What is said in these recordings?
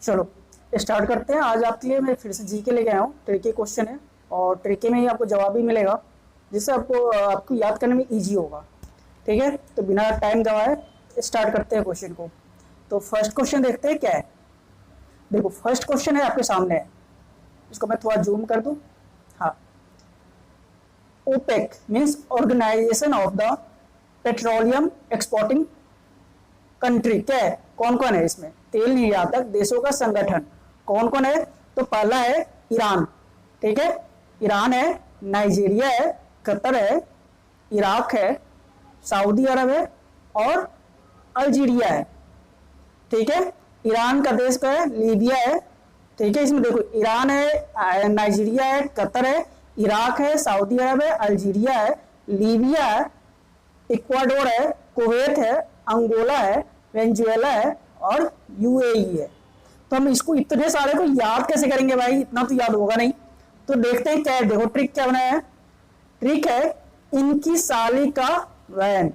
चलो स्टार्ट करते हैं। आज आपके लिए मैं फिर से जीके लेके आया हूँ। ट्रिकी क्वेश्चन है और ट्रिकी में ही आपको जवाब भी मिलेगा, जिससे आपको याद करने में इजी होगा। ठीक है, तो बिना टाइम गवाए स्टार्ट करते हैं क्वेश्चन को। तो फर्स्ट क्वेश्चन देखते हैं क्या है। देखो फर्स्ट क्वेश्चन है आपके सामने है, इसको मैं थोड़ा जूम कर दूं। हाँ, OPEC means organisation of the petroleum exporting country. क्या है, कौन कौन है इसमें? तेल निर्यातक देशों का संगठन। कौन कौन है? तो पहला है ईरान। ठीक है, ईरान है, नाइजीरिया है, कतर है, इराक है, सऊदी अरब है और अल्जीरिया है। ठीक है, ईरान का देश का है लीबिया है। ठीक है, इसमें देखो ईरान है, नाइजीरिया है, कतर है, इराक है, सऊदी अरब है, अल्जीरिया है, लीबिया है, इक्वाडोर है, कुवैत है, अंगोला है, वेनेजुएला है और यूएई है। तो हम इसको इतने सारे को याद कैसे करेंगे भाई, इतना तो याद होगा नहीं। तो देखते हैं क्या है। देखो ट्रिक क्या बनाया है। ट्रिक है इनकी साली का वैन।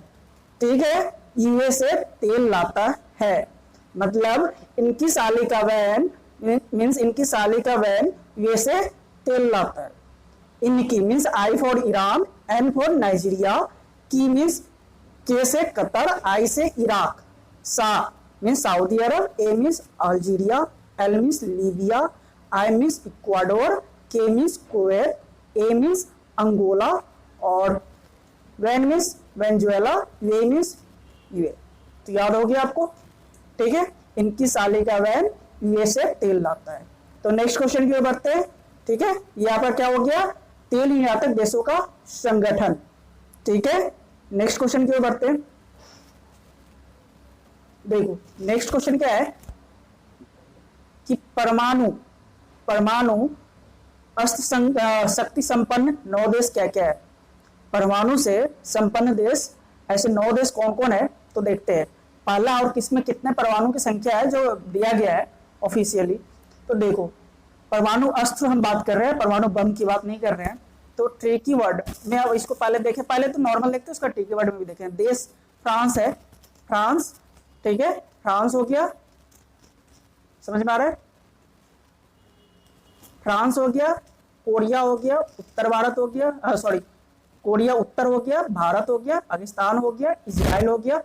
ठीक है, यूएसए तेल लाता है, मतलब इनकी साली का वैन मीन्स इनकी साली का वैन यूएसए तेल लाता है। इनकी means I for Iran, N for Nigeria, की मीन्स के से कतर, आई से इराक, सा means Saudi Arabia, A means Algeria, L means Libya, I means Ecuador, K means Kuwait, A means Angola और वैन means Venezuela, UA means UA. तो याद हो गया आपको। ठीक है, इनकी साली का वैन यूएसए तेल लाता है। तो नेक्स्ट क्वेश्चन की ओर बढ़ते हैं। ठीक है, यहाँ पर क्या हो गया, तेल निर्यातक देशों का संगठन। ठीक है, नेक्स्ट क्वेश्चन की ओर बढ़ते हैं। देखो नेक्स्ट क्वेश्चन क्या है कि परमाणु अस्त्र शक्ति संपन्न 9 देश क्या क्या है। परमाणु से संपन्न देश ऐसे 9 देश कौन कौन है, तो देखते हैं पहला और किसमें कितने परमाणु की संख्या है जो दिया गया है ऑफिशियली। तो देखो परमाणु अस्त्र हम बात कर रहे हैं, परमाणु बम की बात नहीं कर रहे हैं। तो ट्रिकी वर्ड में अब इसको पहले देखें, पहले तो नॉर्मल देखते हैं, उसका ट्रिकी वर्ड में भी देखें। देश फ्रांस है, फ्रांस। ठीक है, फ्रांस हो गया, समझ में आ रहा है, फ्रांस हो गया, कोरिया हो गया, उत्तर भारत हो गया, सॉरी कोरिया उत्तर हो गया, भारत हो गया, पाकिस्तान हो गया, इजराइल हो गया,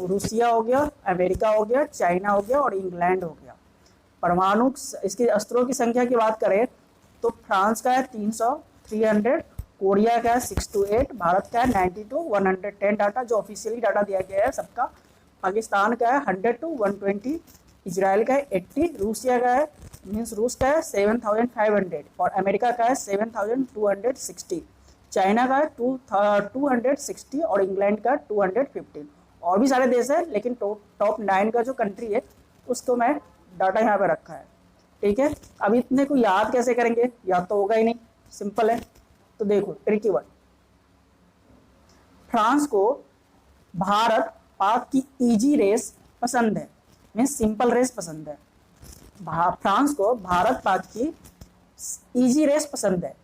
रूसिया हो गया, अमेरिका हो गया, चाइना हो गया और इंग्लैंड हो गया। परमाणु इसके अस्त्रों की संख्या की बात करें तो फ्रांस का है 300, कोरिया का है 6 to 8, भारत का है 90 to 110 डाटा जो ऑफिशियली डाटा दिया गया है सबका। पाकिस्तान का है 100 to 120, इजराइल का है 80, रूसिया का है मीन्स रूस का है 7500 और अमेरिका का है 7260, चाइना का है 260 और इंग्लैंड का 215। और भी सारे देश है, लेकिन टॉप 9 का जो कंट्री है उसको मैं डाटा यहाँ पे रखा है। ठीक है, अब इतने को याद कैसे करेंगे, याद तो होगा ही नहीं, सिंपल है। तो देखो ट्रिकी वर्ड, फ्रांस को भारत पाक की इजी रेस पसंद है, मीन्स सिंपल रेस पसंद है। फ्रांस को भारत पाक की इजी रेस पसंद है।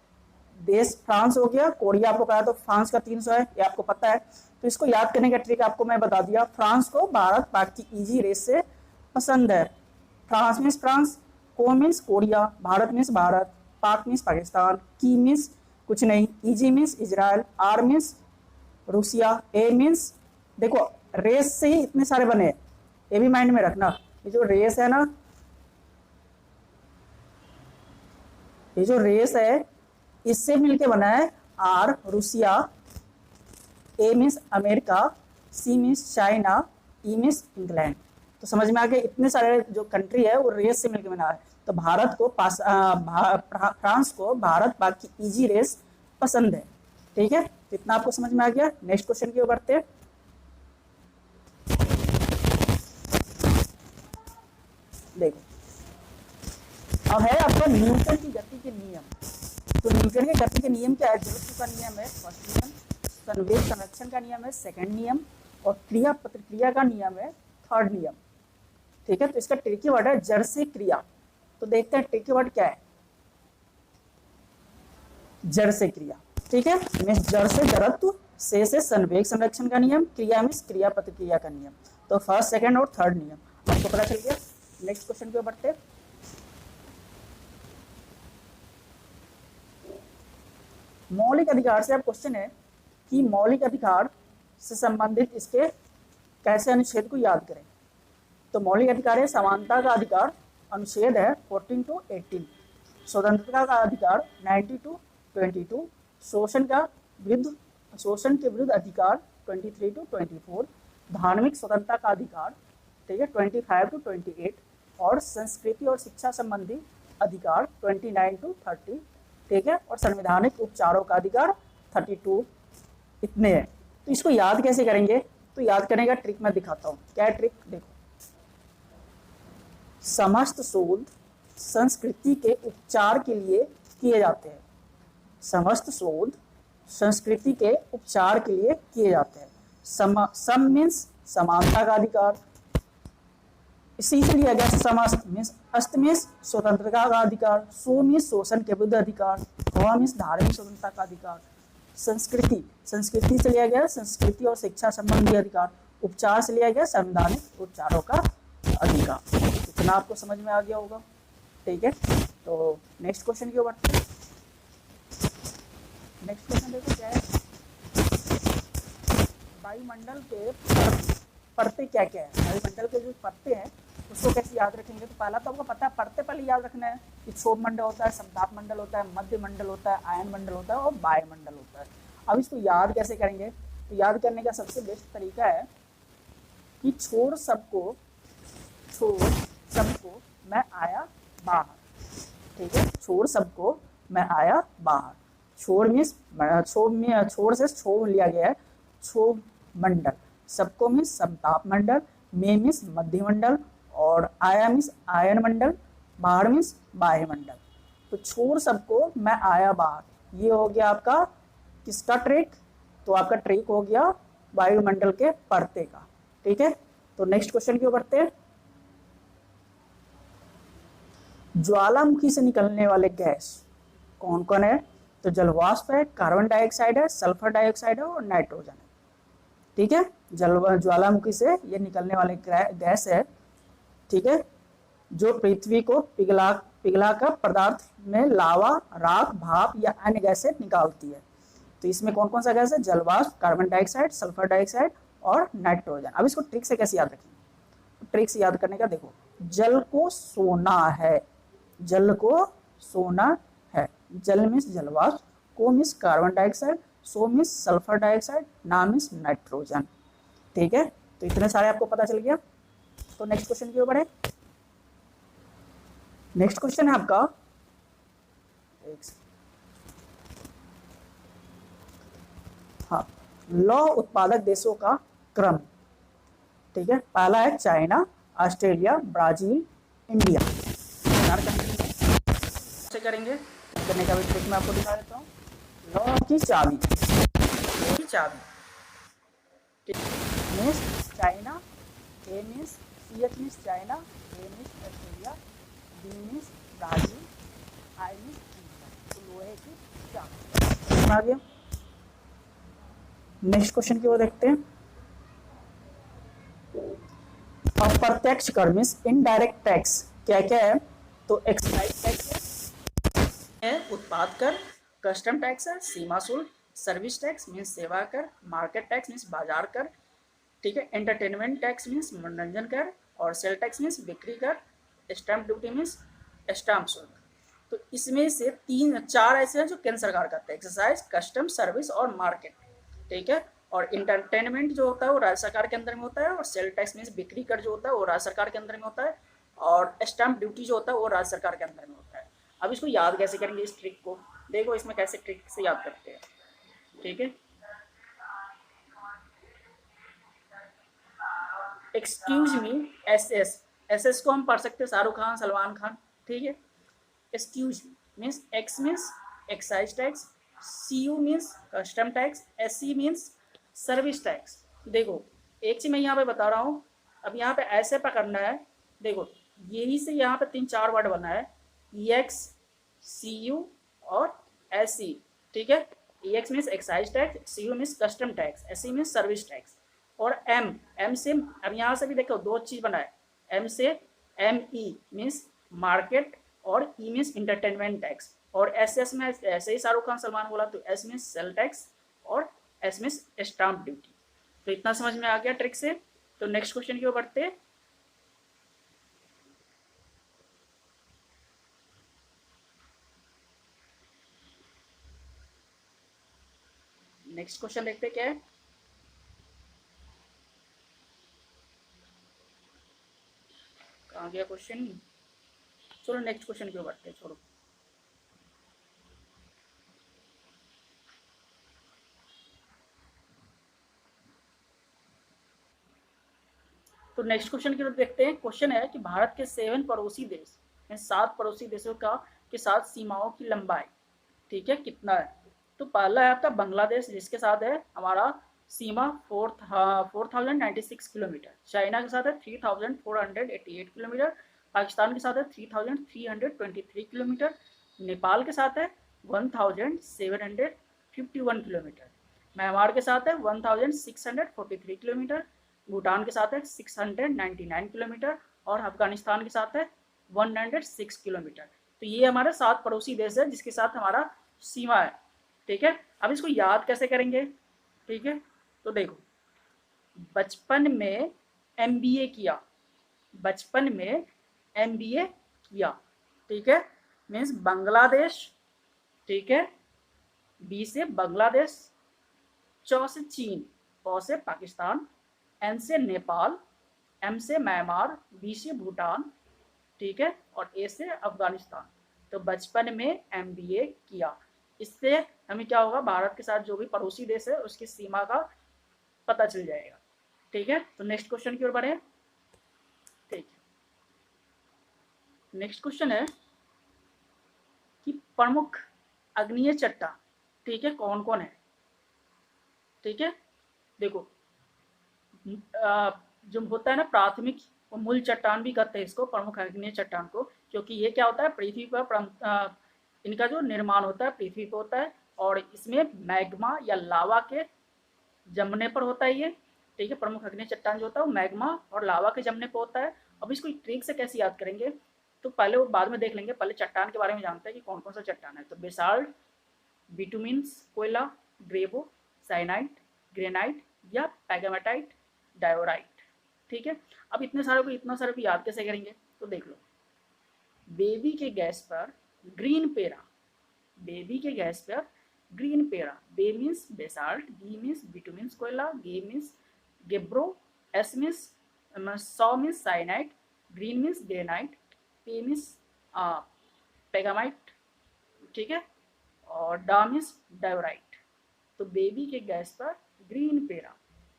देश फ्रांस हो गया, कोरिया आपको कहा तो फ्रांस का 300 है, ये आपको पता है। तो इसको याद करने का ट्रिक आपको मैं बता दिया। फ्रांस को भारत पाक की इजी रेस से पसंद है। फ्रांस मीन्स फ्रांस, को means Korea, Bharat means Bharat, Pak means Pakistan, की मीन्स कुछ नहीं, इजी means Israel, R means Russia, ए मीन्स देखो रेस से ही इतने सारे बने, ये भी माइंड में रखना। ये जो रेस है ना, ये जो रेस है इससे मिलके बना है आर रूसिया, ए means America, C means China, E means England. तो समझ में आ गया, इतने सारे जो कंट्री है वो रेस से मिलकर बना है। तो भारत को फ्रांस को भारत पाक की इजी रेस पसंद है। ठीक है, इतना आपको समझ में आ गया। नेक्स्ट क्वेश्चन की ओर बढ़ते हैं। देखो अब है आपका न्यूटन की गति के नियम। तो न्यूटन के गति के नियम क्या है? जड़त्व का नियम है फर्स्ट नियम, संवेग संरक्षण का नियम है सेकंड नियम और क्रिया प्रतिक्रिया का नियम है थर्ड नियम। ठीक है, तो इसका ट्रिकी वर्ड है जड़ से क्रिया। तो देखते हैं ट्रिकी वर्ड क्या है, जड़ से क्रिया। ठीक है, मीन्स जड़ से जड़त्व, से संवेग संरक्षण का नियम, क्रिया मीन्स क्रिया प्रतिक्रिया का नियम। तो फर्स्ट सेकंड और थर्ड नियम आपको पता चल गया। नेक्स्ट क्वेश्चन पे बढ़ते हैं। मौलिक अधिकार से अब क्वेश्चन है कि मौलिक अधिकार से संबंधित इसके कैसे अनुच्छेद को याद करें। तो मौलिक अधिकार है समानता का अधिकार, अनुच्छेद है 14 to 18, स्वतंत्रता का अधिकार 90 to 22, शोषण के विरुद्ध अधिकार 23 to 24, धार्मिक स्वतंत्रता का अधिकार, ठीक है, 25 to 28, और संस्कृति और शिक्षा संबंधी अधिकार 29 to 30, ठीक है, और संवैधानिक उपचारों का अधिकार 32। इतने हैं। तो इसको याद कैसे करेंगे? तो याद करने का ट्रिक मैं दिखाता हूँ। क्या है ट्रिक? देखो, समस्त शोध संस्कृति के उपचार के लिए किए जाते हैं। समस्त शोध संस्कृति के उपचार के लिए किए जाते हैं। सम मीन्स समानता का अधिकार, इसी से लिया गया। समस्त मीन्स अस्त मीन्स स्वतंत्रता का अधिकार, सो मीन्स शोषण के विरुद्ध अधिकार, व मीन्स धार्मिक स्वतंत्रता का अधिकार, संस्कृति से लिया गया संस्कृति और शिक्षा संबंधी अधिकार, उपचार से लिया गया संवैधानिक उपचारों का अधिकार। इतना आपको समझ में आ गया होगा, ठीक है। तो नेक्स्ट क्वेश्चन की ओर बढ़ते हैं। नेक्स्ट क्वेश्चन देखो क्या है, वायुमंडल के परतें क्या क्या है। वायुमंडल के जो परतें हैं उसको कैसे याद रखेंगे? तो पहला तो आपको पता है, परतें पहले याद रखना है कि क्षोभ मंडल होता है, समताप मंडल होता है, मध्य मंडल होता है, आयन मंडल होता है और वायुमंडल होता है। अब इसको याद कैसे करेंगे? तो याद करने का सबसे बेस्ट तरीका है कि छोड़ सबको मैं आया बाहर, ठीक है। छोड़ सबको मैं आया बाहर। छोड़ मीन्स छोड़ से क्षोभ लिया गया है, क्षोभ मंडल। सबको मीन्स समताप मंडल, में मीन्स मध्य मंडल, और आया मीन्स आयन मंडल, बाहर मीन्स वायुमंडल। तो छोड़ सबको मैं आया बाहर, ये हो गया आपका किसका ट्रिक? तो आपका ट्रिक हो गया वायुमंडल के परते का, ठीक है। तो नेक्स्ट क्वेश्चन की ओर बढ़ते हैं। ज्वालामुखी से निकलने वाले गैस कौन कौन है? तो जलवाष्प है, कार्बन डाइऑक्साइड है, सल्फर डाइऑक्साइड है और नाइट्रोजन है, ठीक है। ज्वालामुखी से ये निकलने वाले गैस है, ठीक है, जो पृथ्वी को पिघला कर पदार्थ में लावा, राख, भाप या अन्य गैसें निकालती है। तो इसमें कौन कौन सा गैस है? जलवाष्प, कार्बन डाइऑक्साइड, सल्फर डाइऑक्साइड और नाइट्रोजन। अब इसको ट्रिक से कैसे याद रखेंगे? ट्रिक से याद करने का देखो, जल को सोना है, जल को सोना है। जल मीन्स जलवाष्प, को means carbon dioxide, so means sulphur dioxide, ना मीन्स नाइट्रोजन, ठीक है। तो इतने सारे आपको पता चल गया। तो नेक्स्ट क्वेश्चन की ओर बढ़े। नेक्स्ट क्वेश्चन है आपका, हाँ, लौह उत्पादक देशों का क्रम, ठीक है। पहला है चाइना, ऑस्ट्रेलिया, ब्राजील, इंडिया। कैसे करेंगे? करने का भी ट्रिक मैं आपको दिखा देता हूँ। लौह की चाबी, means China, A means CH means China, A means Australia, B means Brazil, I means India. तो लोहे की चाबी आ गया। नेक्स्ट क्वेश्चन की ओर देखते हैं। अप्रत्यक्ष कर मीन्स इनडायरेक्ट टैक्स क्या क्या है? तो एक्साइज टैक्स है, उत्पाद कर, कस्टम टैक्स है, सीमा शुल्क, सर्विस टैक्स मीन्स सेवा कर, मार्केट टैक्स मीन्स बाजार कर, ठीक है, एंटरटेनमेंट टैक्स मीन्स मनोरंजन कर, और सेल टैक्स मीन्स बिक्री कर, स्टैंप ड्यूटी मीन्स स्टाम्प शुल्क। तो इसमें से 3-4 ऐसे हैं जो केंद्र सरकार करता है, एक्साइज, कस्टम, सर्विस और मार्केट, ठीक है। और इंटरटेनमेंट जो होता है वो राज्य सरकार के अंदर में होता है, और सेल टैक्स मीन्स बिक्री कर जो होता है वो राज्य सरकार के अंदर में होता है, और स्टैंप ड्यूटी जो होता है वो राज्य सरकार के अंदर में होता है। अब इसको याद कैसे करेंगे? इस ट्रिक को देखो, इसमें कैसे ट्रिक से याद करते हैं, ठीक है। एक्सक्यूज मी, एस को हम पढ़ सकते हैं शाहरुख खान, सलमान खान, ठीक है। Excuse means x means excise tax, CU means custom tax, SC means service tax. देखो एक चीज मैं यहाँ पे बता रहा हूँ, अब यहाँ पे ऐसे पकड़ना है, देखो यही से यहाँ पे 3-4 वर्ड बना है, EX, CU और SC, ठीक है। EX means excise tax, CU means custom tax, SC means service tax, और M से, अब यहाँ से भी देखो 2 चीज़ बना है, M से ME मीन्स मार्केट और E मीन्स इंटरटेनमेंट टैक्स। और एस एस में ऐसे ही शाहरुख खान सलमान बोला, तो एस मीन्स सेल टैक्स और एस मीन्स स्टाम्प ड्यूटी। तो इतना समझ में आ गया ट्रिक से। तो नेक्स्ट क्वेश्चन की ओर बढ़ते हैं। नेक्स्ट क्वेश्चन देखते हैं क्या है। कहाँ गया क्वेश्चन। चलो नेक्स्ट क्वेश्चन की ओर बढ़ते हैं, छोड़ो। तो नेक्स्ट क्वेश्चन की ओर देखते हैं। क्वेश्चन है कि भारत के 7 पड़ोसी देश, 7 पड़ोसी देशों का के साथ सीमाओं की लंबाई, ठीक है, कितना है। तो पहला है आपका बांग्लादेश, जिसके साथ है हमारा सीमा 4096 किलोमीटर। चाइना के साथ है 3488 किलोमीटर। पाकिस्तान के साथ है 3323 किलोमीटर। नेपाल के साथ है 1751 किलोमीटर। म्यांमार के साथ है 1643 किलोमीटर। भूटान के साथ है 699 किलोमीटर। और अफगानिस्तान के साथ है 106 किलोमीटर। तो ये हमारे 7 पड़ोसी देश है जिसके साथ हमारा सीमा है, ठीक है। अब इसको याद कैसे करेंगे, ठीक है। तो देखो, बचपन में एमबीए किया, बचपन में एमबीए किया, ठीक है। मीन्स बांग्लादेश, ठीक है, बी से बांग्लादेश, च से चीन, प से पाकिस्तान, एन से नेपाल, एम से म्यांमार, बी से भूटान, ठीक है, और ए से अफगानिस्तान। तो बचपन में एमबीए किया, इससे हमें क्या होगा, भारत के साथ जो भी पड़ोसी देश है उसकी सीमा का पता चल जाएगा, ठीक है। तो नेक्स्ट क्वेश्चन की ओर बढ़े, ठीक है। नेक्स्ट क्वेश्चन है कि प्रमुख अग्निय चट्टान, ठीक है, कौन कौन है, ठीक है। देखो, जो होता है ना प्राथमिक और मूल चट्टान भी कहते हैं इसको, प्रमुख अग्निय चट्टान को, क्योंकि ये क्या होता है, पृथ्वी पर इनका जो निर्माण होता है पृथ्वी पर होता है, और इसमें मैग्मा या लावा के जमने पर होता है ये, ठीक है। प्रमुख अग्नि चट्टान जो होता है वो मैग्मा और लावा के जमने पर होता है। अब इसको ट्रिक से कैसे याद करेंगे, तो पहले वो बाद में देख लेंगे, पहले चट्टान के बारे में जानते हैं कि कौन कौन सा चट्टान है। तो बेसाल्ट, बिटुमिन्स कोयला, ग्रेवो, साइनाइट, ग्रेनाइट या पैगामेटाइट, डायोराइट, ठीक है। अब इतना सारे को याद कैसे करेंगे, तो देख लो। बेबी के गैस पर ग्रीन पेरा, बेबी के गैस पर ग्रीन पेरा, बे मीन्स बेसाल्ट, बी मीन्स बिटुमिन्स कोयला, गे मीन्स गेब्रो, एस मीन्स सॉ means syenite, green means granite, पे मीन्स पेगामाइट, ठीक है, और डा मीन्स डायोराइट। तो बेबी के गैस पर ग्रीन पेरा,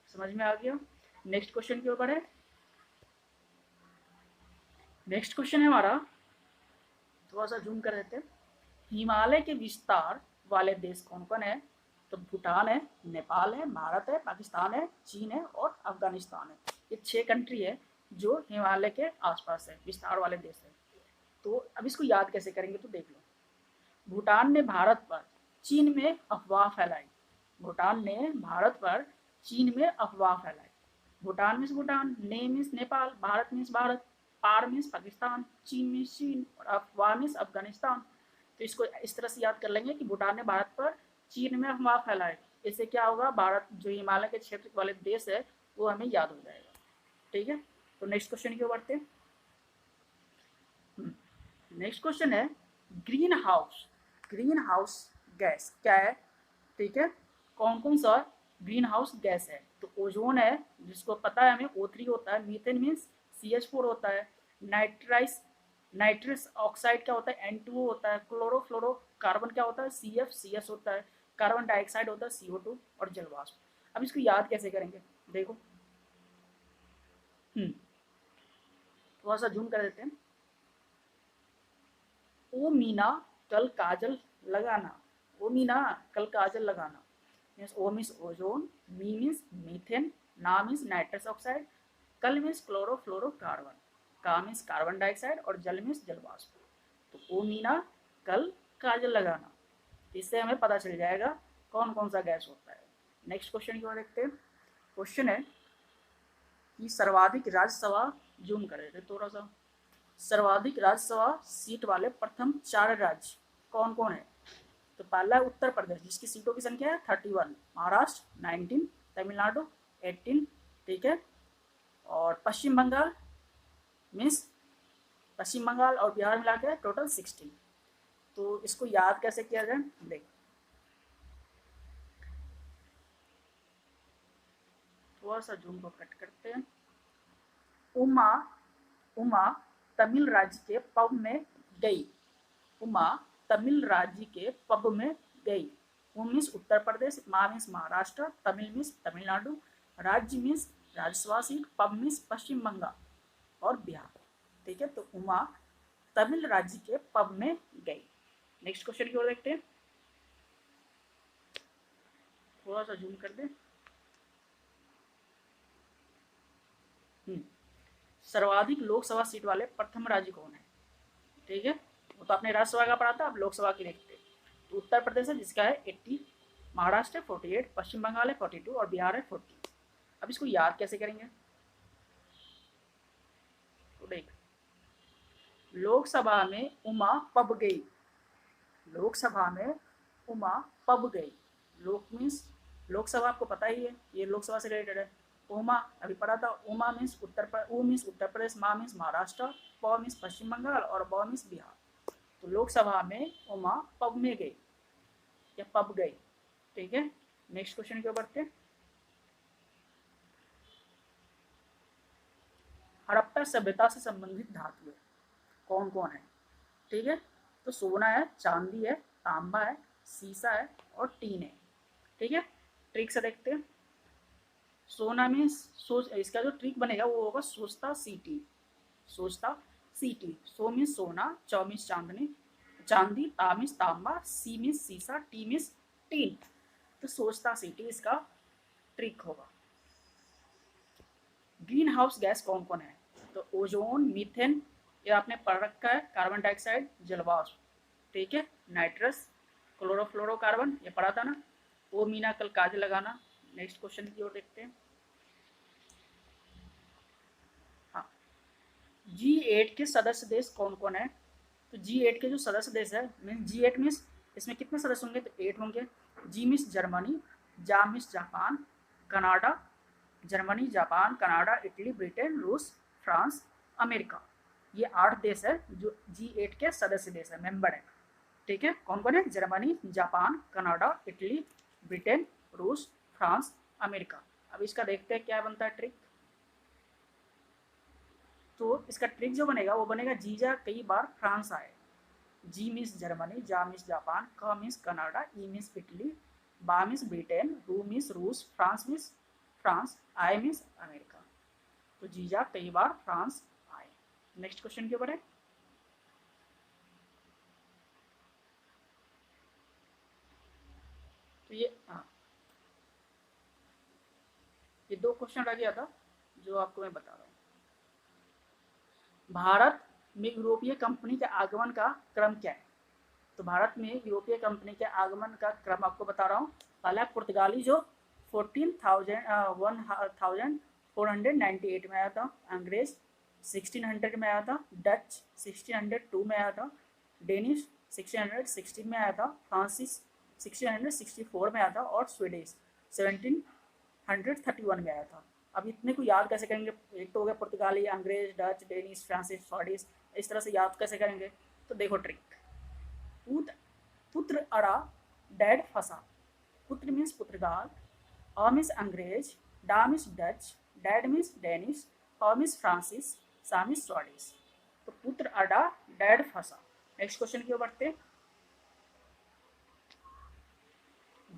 समझ में आ गया। नेक्स्ट क्वेश्चन के ऊपर है। नेक्स्ट क्वेश्चन है हमारा, थोड़ा सा जूम कर देते हैं। हिमालय के विस्तार वाले देश कौन कौन है, तो भूटान है, नेपाल है, भारत है, पाकिस्तान है, चीन है और अफगानिस्तान है। ये 6 कंट्री है जो हिमालय के आसपास है, विस्तार वाले देश है। तो अब इसको याद कैसे करेंगे, तो देख लो। भूटान ने भारत पर चीन में अफवाह फैलाई, भूटान ने भारत पर चीन में अफवाह फैलाई। भूटान मीन्स भूटान, ने मीन्स नेपाल, भारत मीन्स भारत, पार मीन्स पाकिस्तान, चीन मीन्स चीन और अफवाह मीन्स अफगानिस्तान। तो इसको इस तरह से याद कर लेंगे कि भूटान ने भारत पर चीन में अफवाह फैलाई। इससे क्या होगा, भारत जो हिमालय के क्षेत्र वाले देश है वो हमें याद हो जाएगा, ठीक है। तो नेक्स्ट क्वेश्चन की ओर बढ़ते हैं। नेक्स्ट क्वेश्चन है green house, green house gas क्या है, ठीक है। कौन कौन सा ग्रीन हाउस गैस है, तो ओजोन है, जिसको पता है हमें O3 होता है, मीथेन मीन्स CH4 होता है, नाइट्रस ऑक्साइड क्या होता है N2O होता है, क्लोरोफ्लोरो कार्बन क्या होता है CF/CS होता है, कार्बन डाइऑक्साइड होता है CO2 और जलवाष्प। अब इसको याद कैसे करेंगे, देखो, थोड़ा सा जूम कर देते हैं। ओ मीना कल काजल लगाना, ओ मीना कल काजल लगाना, मीन्स ओ मीन्स ओजोन, मी मीन्स मीथेन, ना मीन्स नाइट्रस ऑक्साइड, कल मीन्स क्लोरोफ्लोरोकार्बन, का मीन्स कार्बन डाइऑक्साइड और जल मीन्स जलवाष्प। तो ओ मीना कल काजल लगाना, इससे हमें पता चल जाएगा कौन कौन सा गैस होता है। नेक्स्ट क्वेश्चन की ओर देखते हैं। क्वेश्चन है कि सर्वाधिक राज्यसभा, जूम कर देते थोड़ा सा, सर्वाधिक राज्यसभा सीट वाले प्रथम 4 राज्य, कौन कौन है? तो पहला है उत्तर प्रदेश जिसकी सीटों की संख्या है 31, महाराष्ट्र 19, तमिलनाडु 18, ठीक है, और पश्चिम बंगाल मीन्स पश्चिम बंगाल और बिहार मिला के टोटल 16। तो इसको याद कैसे किया जाए, देख थोड़ा सा जूम को कट करते हैं। उमा उमा तमिल राज्य के पब में गई। उमा तमिल राज्य के पब में गई। उम मीन्स उत्तर प्रदेश, मा मीन्स महाराष्ट्र, तमिल मीन्स तमिलनाडु, राज्य मीन्स राज्यसभा सीट, पब मीन्स पश्चिम बंगाल और बिहार, ठीक है। तो उमा तमिल राज्य के पब में गई। नेक्स्ट क्वेश्चन की ओर देखते हैं, थोड़ा सा जूम कर दे। सर्वाधिक लोकसभा सीट वाले प्रथम राज्य कौन है? ठीक है, वो तो आपने राज्यसभा का पढ़ा था, अब लोकसभा की देखते हैं। तो उत्तर प्रदेश है जिसका है 80, महाराष्ट्र है 48, पश्चिम बंगाल है 42 और बिहार है 40। अब इसको याद कैसे करेंगे, तो देख लोकसभा में उमा पब गई। लोकसभा में उमा पब गई। लोक मीन्स लोकसभा आपको पता ही है, ये लोकसभा से रिलेटेड है। उमा अभी पढ़ा था, उमा मीन्स उत्तर प्रदेश, मा मीन्स महाराष्ट्र, प मीन्स पश्चिम बंगाल और ब मीन्स बिहार। तो लोकसभा में उमा पब में गई या पब गई, ठीक है। नेक्स्ट क्वेश्चन की ओर बढ़ते हैं। हड़प्पा सभ्यता से संबंधित धातुएं कौन कौन है? ठीक है, तो सोना है, चांदी है, तांबा है, सीसा है और टीन है, ठीक है। ट्रिक से देखते हैं। सोना में इसका जो ट्रिक बनेगा वो होगा सोचता सीटी। सोचता सीटी, सो मीन्स सोना, चौ मीन्स चांदनी, चांदी, ता मीन्स तांबा, सी मीन्स सीसा, टी मीन्स टीन। तो सोचता सीटी इसका ट्रिक होगा। ग्रीन हाउस गैस कौन कौन है? तो ओजोन, मीथेन, ये आपने पढ़ रखा है, कार्बन डाइऑक्साइड, जलवाष्प, ठीक है, नाइट्रस, क्लोरोफ्लोरोकार्बन, ये पढ़ा था ना। वो मीना कल काज लगाना। नेक्स्ट क्वेश्चन की ओर देखते हैं। हाँ, G8 के सदस्य देश कौन कौन है? तो G8 के जो सदस्य देश है मीन्स G8 मीन्स इसमें कितने सदस्य होंगे? तो 8 होंगे। जी मीन्स जर्मनी, जा means Japan, Canada, Germany, Japan, Canada, Italy, Britain, रूस, फ्रांस, अमेरिका। ये 8 देश है जो G8 के सदस्य देश है, मेंबर है, ठीक है। कौन कौन है? Germany, Japan, Canada, Italy, Britain, रूस, फ्रांस, अमेरिका। अब इसका देखते हैं क्या बनता है ट्रिक। तो इसका ट्रिक जो बनेगा वो बनेगा जी जा कई बार फ्रांस आए। जी मीन्स जर्मनी, जा मीन्स जापान, क means Canada, E means Italy, बा मीन्स ब्रिटेन, रू मीन्स रूस, France means France, I means America. तो जी जा कई बार फ्रांस आए। नेक्स्ट क्वेश्चन के ऊपर है। तो ये 2 क्वेश्चन रह गया था जो आपको मैं बता रहा हूँ। भारत में यूरोपीय कंपनी के आगमन का क्रम क्या है? तो भारत में यूरोपीय कंपनी के आगमन का क्रम आपको बता रहा हूँ। पहला पुर्तगाली जो 1498 में आया था, अंग्रेज 1600 में आया था, डच 1602 में आया था, डेनिश 1616 में आया था, फ्रांसिस 1664 में आया था और स्वीडिश 1731 में आया था। अब इतने को याद कैसे करेंगे? एक तो हो गया पुर्तगाली, अंग्रेज, डच, डेनिश, फ्रांसिस, स्वीडिश, इस तरह से याद कैसे करेंगे? तो देखो ट्रिक। पुत्र अड़ा, डैड फंसा। पुत्र मीन्स पुर्तगाल, अ मीन्स अंग्रेज, डा means Dutch, dad means Danish, फ मीन्स फ्रांसिस, सा मीन्स स्वीडिश। तो पुत्र अड़ा, डैड फंसा। नेक्स्ट क्वेश्चन की ओर बढ़ते।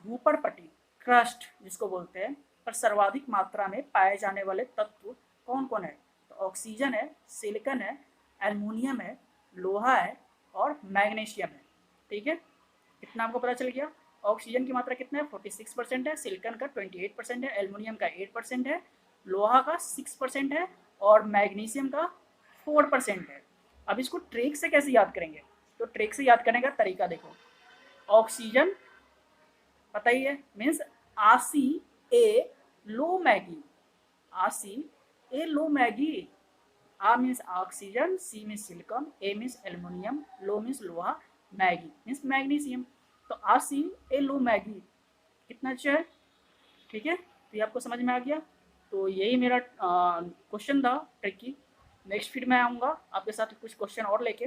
भूपरपटी क्रस्ट जिसको बोलते हैं पर सर्वाधिक मात्रा में पाए जाने वाले तत्व कौन कौन है? तो ऑक्सीजन है, सिलिकॉन है, एल्युमिनियम है, लोहा है और मैग्नीशियम है, ठीक है। कितना आपको पता चल गया? ऑक्सीजन की मात्रा कितना है? 46% है, सिलिकॉन का 28% है, एल्युमिनियम का 8% है, लोहा का 6% है और मैग्नीशियम का 4% है। अब इसको ट्रिक से कैसे याद करेंगे? तो ट्रिक से याद करने का तरीका देखो। ऑक्सीजन पता ही है मीन्स आसी ए लो मैगी, आसी ए लो मैगी। आ मीन्स ऑक्सीजन, सी मीन्स सिलिकॉन, ए मीन्स एल्युमिनियम, लो मीन्स लोहा, मैगी मीन्स मैग्नीशियम, तो ACLO मैगी कितना अच्छा है। ठीक है, तो ये आपको समझ में आ गया। तो यही मेरा क्वेश्चन था ट्रिकी। नेक्स्ट फिर मैं आऊँगा आपके साथ कुछ क्वेश्चन और लेके।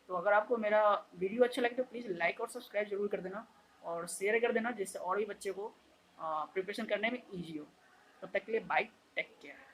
तो अगर आपको मेरा वीडियो अच्छा लगे तो प्लीज़ लाइक और सब्सक्राइब जरूर कर देना और शेयर कर देना, जिससे और भी बच्चे को प्रिपरेशन करने में ईजी हो। तब तक के लिए बाय, टेक केयर।